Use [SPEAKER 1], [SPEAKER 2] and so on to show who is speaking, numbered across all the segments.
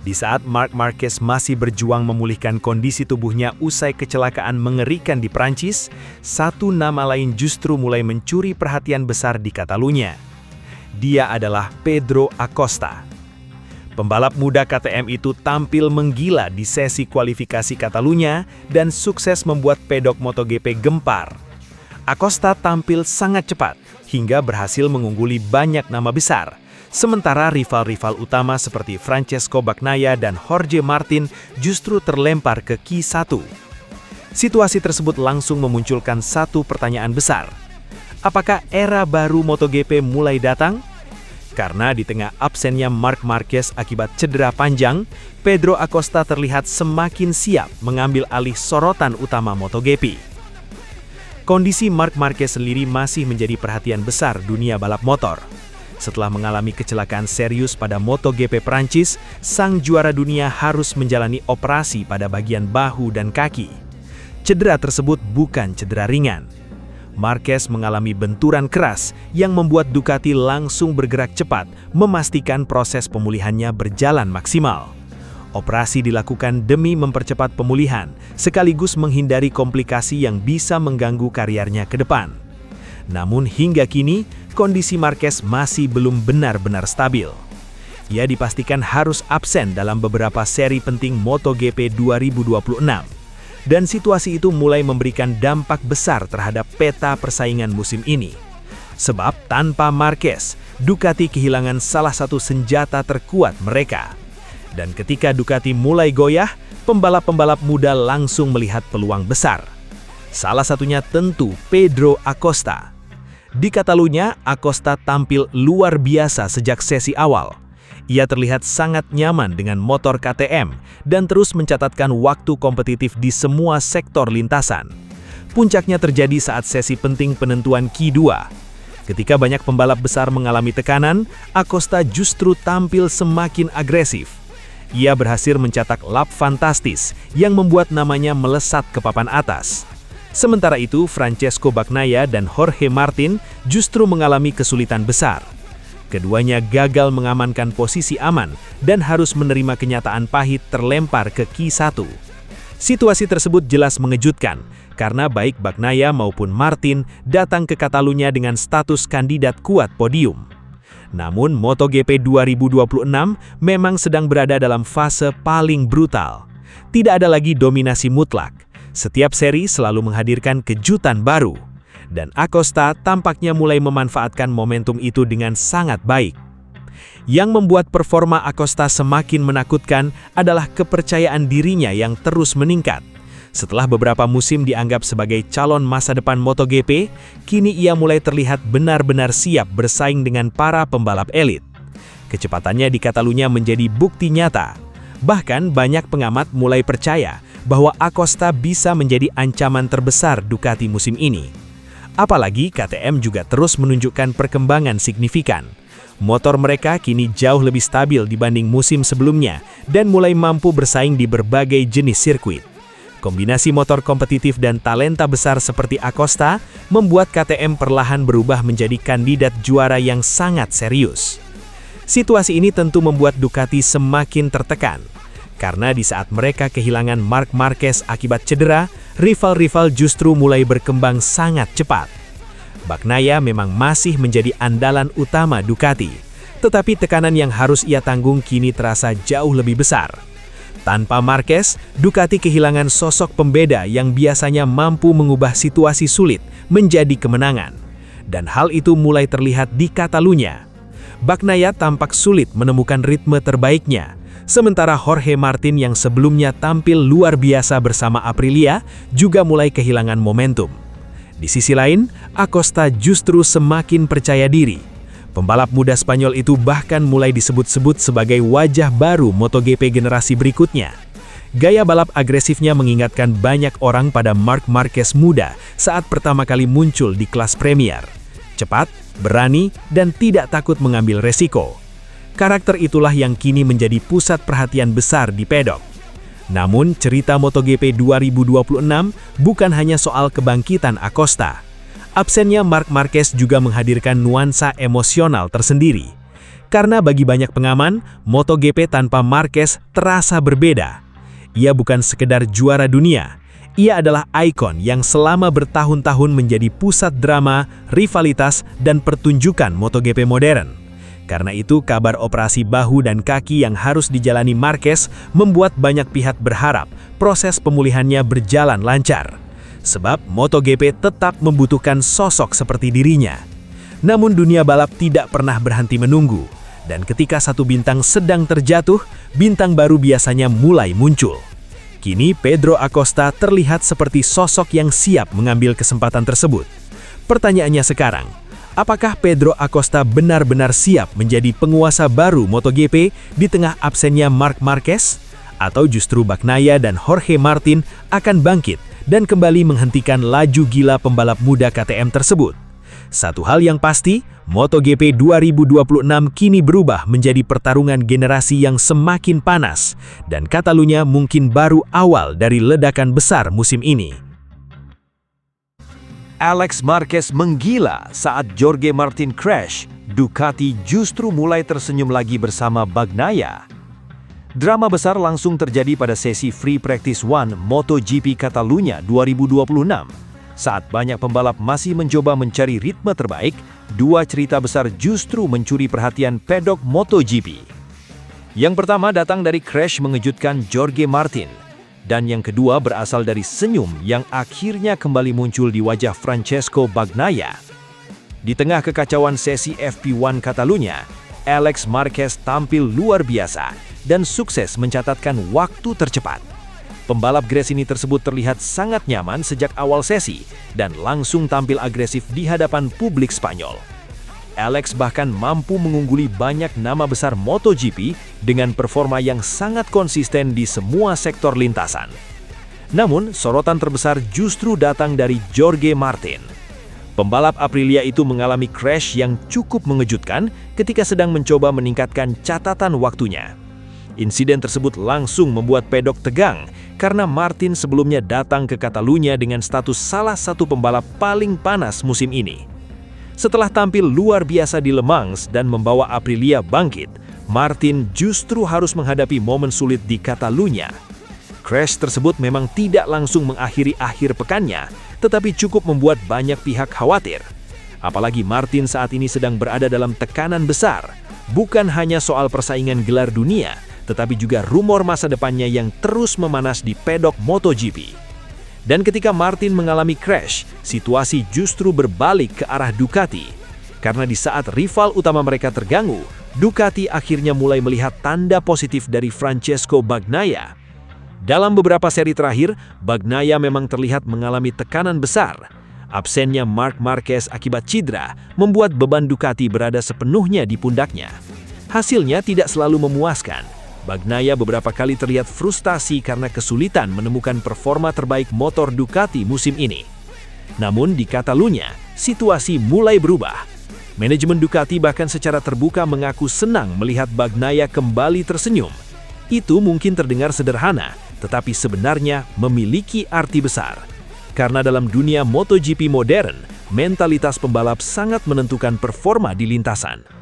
[SPEAKER 1] Di saat Marc Marquez masih berjuang memulihkan kondisi tubuhnya usai kecelakaan mengerikan di Prancis, satu nama lain justru mulai mencuri perhatian besar di Catalunya. Dia adalah Pedro Acosta. Pembalap muda KTM itu tampil menggila di sesi kualifikasi Catalunya dan sukses membuat pedok MotoGP gempar. Acosta tampil sangat cepat hingga berhasil mengungguli banyak nama besar. Sementara rival-rival utama seperti Francesco Bagnaia dan Jorge Martin justru terlempar ke Q1. Situasi tersebut langsung memunculkan satu pertanyaan besar. Apakah era baru MotoGP mulai datang? Karena di tengah absennya Marc Marquez akibat cedera panjang, Pedro Acosta terlihat semakin siap mengambil alih sorotan utama MotoGP. Kondisi Marc Marquez sendiri masih menjadi perhatian besar dunia balap motor. Setelah mengalami kecelakaan serius pada MotoGP Prancis, sang juara dunia harus menjalani operasi pada bagian bahu dan kaki. Cedera tersebut bukan cedera ringan. Marquez mengalami benturan keras yang membuat Ducati langsung bergerak cepat memastikan proses pemulihannya berjalan maksimal. Operasi dilakukan demi mempercepat pemulihan, sekaligus menghindari komplikasi yang bisa mengganggu karirnya ke depan. Namun hingga kini, kondisi Marquez masih belum benar-benar stabil. Ia dipastikan harus absen dalam beberapa seri penting MotoGP 2026. Dan situasi itu mulai memberikan dampak besar terhadap peta persaingan musim ini. Sebab tanpa Marquez, Ducati kehilangan salah satu senjata terkuat mereka. Dan ketika Ducati mulai goyah, pembalap-pembalap muda langsung melihat peluang besar. Salah satunya tentu Pedro Acosta. Di Catalunya, Acosta tampil luar biasa sejak sesi awal. Ia terlihat sangat nyaman dengan motor KTM dan terus mencatatkan waktu kompetitif di semua sektor lintasan. Puncaknya terjadi saat sesi penting penentuan Q2. Ketika banyak pembalap besar mengalami tekanan, Acosta justru tampil semakin agresif. Ia berhasil mencetak lap fantastis yang membuat namanya melesat ke papan atas. Sementara itu, Francesco Bagnaia dan Jorge Martin justru mengalami kesulitan besar. Keduanya gagal mengamankan posisi aman dan harus menerima kenyataan pahit terlempar ke Q1. Situasi tersebut jelas mengejutkan, karena baik Bagnaia maupun Martin datang ke Catalunya dengan status kandidat kuat podium. Namun MotoGP 2026 memang sedang berada dalam fase paling brutal. Tidak ada lagi dominasi mutlak. Setiap seri selalu menghadirkan kejutan baru, dan Acosta tampaknya mulai memanfaatkan momentum itu dengan sangat baik. Yang membuat performa Acosta semakin menakutkan adalah kepercayaan dirinya yang terus meningkat. Setelah beberapa musim dianggap sebagai calon masa depan MotoGP, kini ia mulai terlihat benar-benar siap bersaing dengan para pembalap elit. Kecepatannya di Catalunya menjadi bukti nyata. Bahkan banyak pengamat mulai percaya bahwa Acosta bisa menjadi ancaman terbesar Ducati musim ini. Apalagi KTM juga terus menunjukkan perkembangan signifikan. Motor mereka kini jauh lebih stabil dibanding musim sebelumnya dan mulai mampu bersaing di berbagai jenis sirkuit. Kombinasi motor kompetitif dan talenta besar seperti Acosta membuat KTM perlahan berubah menjadi kandidat juara yang sangat serius. Situasi ini tentu membuat Ducati semakin tertekan. Karena di saat mereka kehilangan Marc Marquez akibat cedera, rival-rival justru mulai berkembang sangat cepat. Bagnaia memang masih menjadi andalan utama Ducati, tetapi tekanan yang harus ia tanggung kini terasa jauh lebih besar. Tanpa Marquez, Ducati kehilangan sosok pembeda yang biasanya mampu mengubah situasi sulit menjadi kemenangan. Dan hal itu mulai terlihat di Catalunya. Bagnaia tampak sulit menemukan ritme terbaiknya. Sementara Jorge Martin yang sebelumnya tampil luar biasa bersama Aprilia juga mulai kehilangan momentum. Di sisi lain, Acosta justru semakin percaya diri. Pembalap muda Spanyol itu bahkan mulai disebut-sebut sebagai wajah baru MotoGP generasi berikutnya. Gaya balap agresifnya mengingatkan banyak orang pada Marc Marquez muda saat pertama kali muncul di kelas Premier. Cepat, berani, dan tidak takut mengambil resiko. Karakter itulah yang kini menjadi pusat perhatian besar di pedok. Namun, cerita MotoGP 2026 bukan hanya soal kebangkitan Acosta. Absennya Marc Marquez juga menghadirkan nuansa emosional tersendiri. Karena bagi banyak pengaman, MotoGP tanpa Marquez terasa berbeda. Ia bukan sekedar juara dunia, ia adalah ikon yang selama bertahun-tahun menjadi pusat drama, rivalitas, dan pertunjukan MotoGP modern. Karena itu, kabar operasi bahu dan kaki yang harus dijalani Marquez membuat banyak pihak berharap proses pemulihannya berjalan lancar. Sebab MotoGP tetap membutuhkan sosok seperti dirinya. Namun dunia balap tidak pernah berhenti menunggu. Dan ketika satu bintang sedang terjatuh, bintang baru biasanya mulai muncul. Kini Pedro Acosta terlihat seperti sosok yang siap mengambil kesempatan tersebut. Pertanyaannya sekarang, apakah Pedro Acosta benar-benar siap menjadi penguasa baru MotoGP di tengah absennya Marc Marquez? Atau justru Bagnaia dan Jorge Martin akan bangkit dan kembali menghentikan laju gila pembalap muda KTM tersebut? Satu hal yang pasti, MotoGP 2026 kini berubah menjadi pertarungan generasi yang semakin panas, dan Catalunya mungkin baru awal dari ledakan besar musim ini.
[SPEAKER 2] Alex Marquez menggila saat Jorge Martin crash, Ducati justru mulai tersenyum lagi bersama Bagnaia. Drama besar langsung terjadi pada sesi Free Practice 1 MotoGP Catalunya 2026. Saat banyak pembalap masih mencoba mencari ritme terbaik, dua cerita besar justru mencuri perhatian pedok MotoGP. Yang pertama datang dari crash mengejutkan Jorge Martin, dan yang kedua berasal dari senyum yang akhirnya kembali muncul di wajah Francesco Bagnaia. Di tengah kekacauan sesi FP1 Catalunya, Alex Marquez tampil luar biasa dan sukses mencatatkan waktu tercepat. Pembalap Gresini tersebut terlihat sangat nyaman sejak awal sesi dan langsung tampil agresif di hadapan publik Spanyol. Alex bahkan mampu mengungguli banyak nama besar MotoGP dengan performa yang sangat konsisten di semua sektor lintasan. Namun, sorotan terbesar justru datang dari Jorge Martin. Pembalap Aprilia itu mengalami crash yang cukup mengejutkan ketika sedang mencoba meningkatkan catatan waktunya. Insiden tersebut langsung membuat pedok tegang karena Martin sebelumnya datang ke Catalunya dengan status salah satu pembalap paling panas musim ini. Setelah tampil luar biasa di Le Mans dan membawa Aprilia bangkit, Martin justru harus menghadapi momen sulit di Catalunya. Crash tersebut memang tidak langsung mengakhiri akhir pekannya, tetapi cukup membuat banyak pihak khawatir. Apalagi Martin saat ini sedang berada dalam tekanan besar, bukan hanya soal persaingan gelar dunia, tetapi juga rumor masa depannya yang terus memanas di pedok MotoGP. Dan ketika Martin mengalami crash, situasi justru berbalik ke arah Ducati. Karena di saat rival utama mereka terganggu, Ducati akhirnya mulai melihat tanda positif dari Francesco Bagnaia. Dalam beberapa seri terakhir, Bagnaia memang terlihat mengalami tekanan besar. Absennya Marc Marquez akibat cedera membuat beban Ducati berada sepenuhnya di pundaknya. Hasilnya tidak selalu memuaskan. Bagnaia beberapa kali terlihat frustasi karena kesulitan menemukan performa terbaik motor Ducati musim ini. Namun di Catalunya, situasi mulai berubah. Manajemen Ducati bahkan secara terbuka mengaku senang melihat Bagnaia kembali tersenyum. Itu mungkin terdengar sederhana, tetapi sebenarnya memiliki arti besar. Karena dalam dunia MotoGP modern, mentalitas pembalap sangat menentukan performa di lintasan.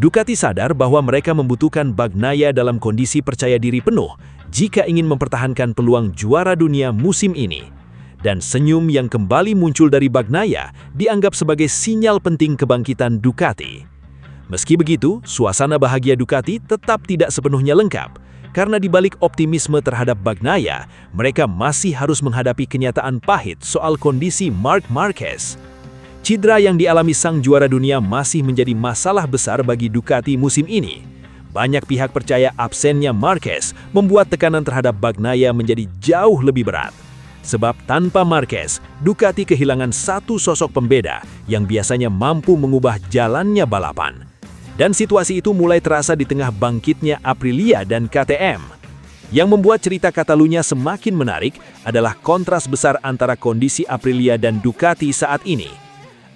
[SPEAKER 2] Ducati sadar bahwa mereka membutuhkan Bagnaia dalam kondisi percaya diri penuh jika ingin mempertahankan peluang juara dunia musim ini. Dan senyum yang kembali muncul dari Bagnaia dianggap sebagai sinyal penting kebangkitan Ducati. Meski begitu, suasana bahagia Ducati tetap tidak sepenuhnya lengkap. Karena di balik optimisme terhadap Bagnaia, mereka masih harus menghadapi kenyataan pahit soal kondisi Marc Marquez. Cedera yang dialami sang juara dunia masih menjadi masalah besar bagi Ducati musim ini. Banyak pihak percaya absennya Marquez membuat tekanan terhadap Bagnaia menjadi jauh lebih berat. Sebab tanpa Marquez, Ducati kehilangan satu sosok pembeda yang biasanya mampu mengubah jalannya balapan. Dan situasi itu mulai terasa di tengah bangkitnya Aprilia dan KTM. Yang membuat cerita Catalunya semakin menarik adalah kontras besar antara kondisi Aprilia dan Ducati saat ini.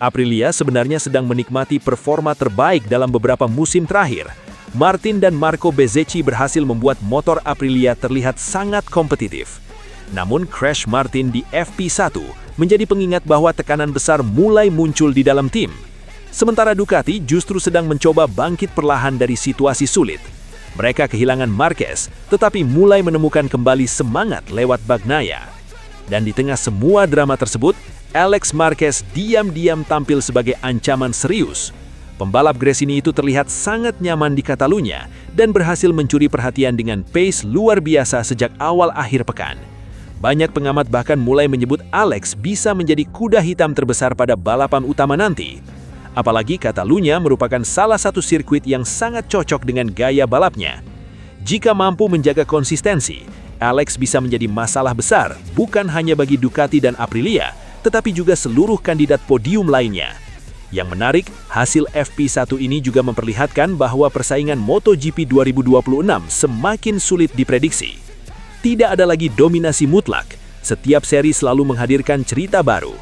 [SPEAKER 2] Aprilia sebenarnya sedang menikmati performa terbaik dalam beberapa musim terakhir. Martin dan Marco Bezzecchi berhasil membuat motor Aprilia terlihat sangat kompetitif. Namun crash Martin di FP1 menjadi pengingat bahwa tekanan besar mulai muncul di dalam tim. Sementara Ducati justru sedang mencoba bangkit perlahan dari situasi sulit. Mereka kehilangan Marquez, tetapi mulai menemukan kembali semangat lewat Bagnaia. Dan di tengah semua drama tersebut, Alex Marquez diam-diam tampil sebagai ancaman serius. Pembalap Gresini itu terlihat sangat nyaman di Catalunya dan berhasil mencuri perhatian dengan pace luar biasa sejak awal akhir pekan. Banyak pengamat bahkan mulai menyebut Alex bisa menjadi kuda hitam terbesar pada balapan utama nanti. Apalagi Catalunya merupakan salah satu sirkuit yang sangat cocok dengan gaya balapnya. Jika mampu menjaga konsistensi, Alex bisa menjadi masalah besar bukan hanya bagi Ducati dan Aprilia, tetapi juga seluruh kandidat podium lainnya. Yang menarik, hasil FP1 ini juga memperlihatkan bahwa persaingan MotoGP 2026 semakin sulit diprediksi. Tidak ada lagi dominasi mutlak, setiap seri selalu menghadirkan cerita baru.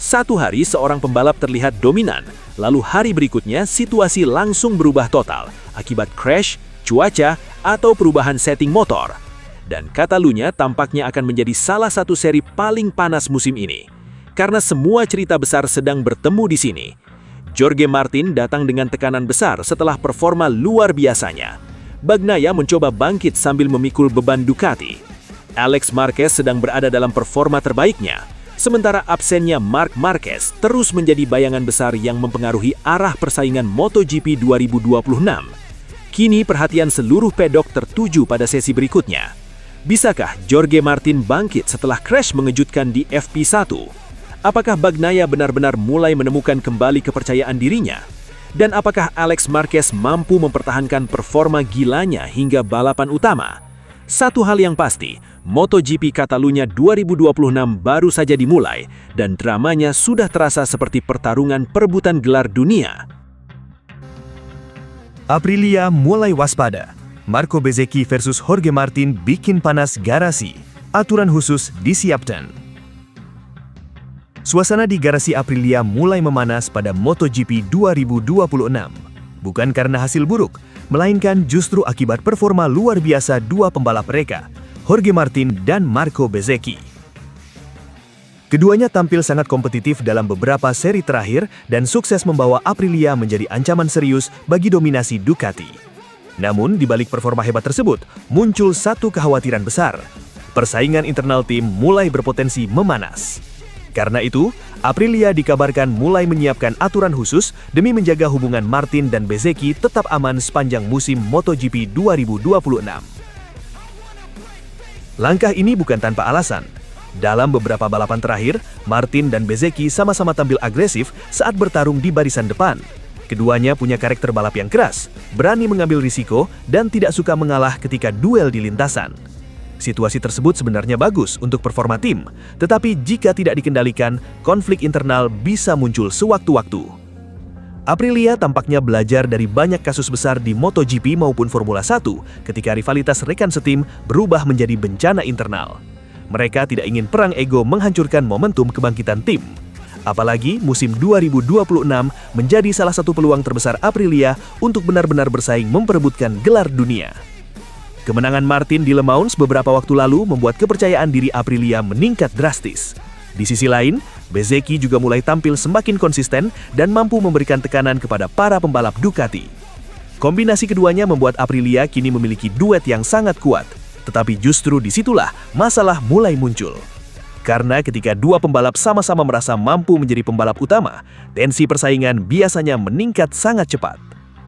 [SPEAKER 2] Satu hari seorang pembalap terlihat dominan, lalu hari berikutnya situasi langsung berubah total akibat crash, cuaca, atau perubahan setting motor. Dan Catalunya tampaknya akan menjadi salah satu seri paling panas musim ini. Karena semua cerita besar sedang bertemu di sini. Jorge Martin datang dengan tekanan besar setelah performa luar biasanya. Bagnaia mencoba bangkit sambil memikul beban Ducati. Alex Marquez sedang berada dalam performa terbaiknya. Sementara absennya Marc Marquez terus menjadi bayangan besar yang mempengaruhi arah persaingan MotoGP 2026. Kini perhatian seluruh pedok tertuju pada sesi berikutnya. Bisakah Jorge Martin bangkit setelah crash mengejutkan di FP1? Apakah Bagnaia benar-benar mulai menemukan kembali kepercayaan dirinya? Dan apakah Alex Marquez mampu mempertahankan performa gilanya hingga balapan utama? Satu hal yang pasti, MotoGP Catalunya 2026 baru saja dimulai dan dramanya sudah terasa seperti pertarungan perebutan gelar dunia.
[SPEAKER 1] Aprilia mulai waspada. Marco Bezzecchi versus Jorge Martin bikin panas garasi. Aturan khusus disiapkan. Suasana di garasi Aprilia mulai memanas pada MotoGP 2026. Bukan karena hasil buruk, melainkan justru akibat performa luar biasa dua pembalap mereka, Jorge Martin dan Marco Bezzecchi. Keduanya tampil sangat kompetitif dalam beberapa seri terakhir dan sukses membawa Aprilia menjadi ancaman serius bagi dominasi Ducati. Namun, di balik performa hebat tersebut, muncul satu kekhawatiran besar. Persaingan internal tim mulai berpotensi memanas. Karena itu, Aprilia dikabarkan mulai menyiapkan aturan khusus demi menjaga hubungan Martin dan Bezzecchi tetap aman sepanjang musim MotoGP 2026. Langkah ini bukan tanpa alasan. Dalam beberapa balapan terakhir, Martin dan Bezzecchi sama-sama tampil agresif saat bertarung di barisan depan. Keduanya punya karakter balap yang keras, berani mengambil risiko, dan tidak suka mengalah ketika duel di lintasan. Situasi tersebut sebenarnya bagus untuk performa tim, tetapi jika tidak dikendalikan, konflik internal bisa muncul sewaktu-waktu. Aprilia tampaknya belajar dari banyak kasus besar di MotoGP maupun Formula 1 ketika rivalitas rekan setim berubah menjadi bencana internal. Mereka tidak ingin perang ego menghancurkan momentum kebangkitan tim. Apalagi musim 2026 menjadi salah satu peluang terbesar Aprilia untuk benar-benar bersaing memperebutkan gelar dunia. Kemenangan Martin di Le Mans beberapa waktu lalu membuat kepercayaan diri Aprilia meningkat drastis. Di sisi lain, Bezzecchi juga mulai tampil semakin konsisten dan mampu memberikan tekanan kepada para pembalap Ducati. Kombinasi keduanya membuat Aprilia kini memiliki duet yang sangat kuat. Tetapi justru disitulah masalah mulai muncul. Karena ketika dua pembalap sama-sama merasa mampu menjadi pembalap utama, tensi persaingan biasanya meningkat sangat cepat.